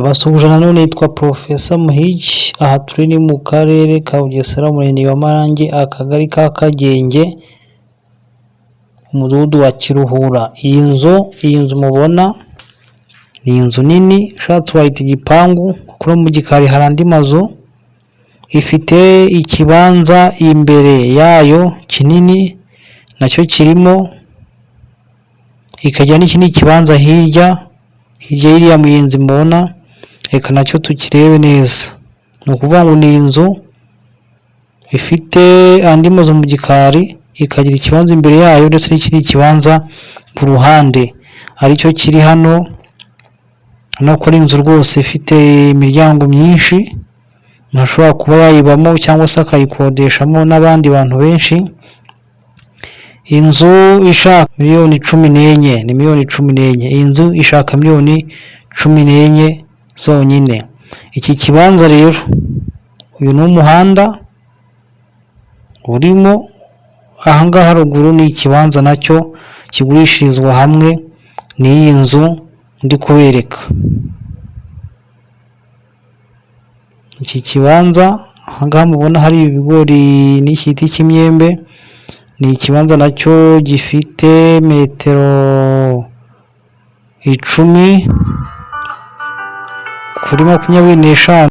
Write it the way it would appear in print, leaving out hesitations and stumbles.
Ndabasuhuje nanone yitwa Professor Muhigi, aha turi ni mu karere ka Bugesera, umurenge wa Mayange, akagari ka Kagenge, umudugudu wa Kiruhura. Iyi nzu mubona ni inzu nini, ushatse wayita igipangu kuko no mu gikari hari andi mazu. Ifite ikibanza imbere yayo kinini nacyo kirimo, ikagira n'ikindi kibanza hirya y'iriya miyenzi mubona, reka nacyo tukirebe neza. Ni ukuvuga ngo ni inzu ifite andi mazu mu gikari, ikagira ikibanza imbere yayo ndetse n'ikindi kibanza ku ruhande, aricyo kiri hano. Urabona ko ari inzu rwose ifite imiryango myinshi, umuntu ashobora kuba yayibamo cyangwa se akayikodeshamo n'abandi bantu benshi. Inzu ishaka miliyoni 14, ni miliyoni 14. Iyi nzu ishaka miliyoni 14 zonyine. Iki kibanza rero, uyu ni umuhanda urimo ahangaha haruguru, ni ikibanza nacyo kigurishirizwa hamwe n'iyi nzu ndi kubereka. Iki kibanza ahangaha mubona hari ibigori n'igiti cy'imyembe, ni ikibanza nacyo gifite metero 10 kuri 25.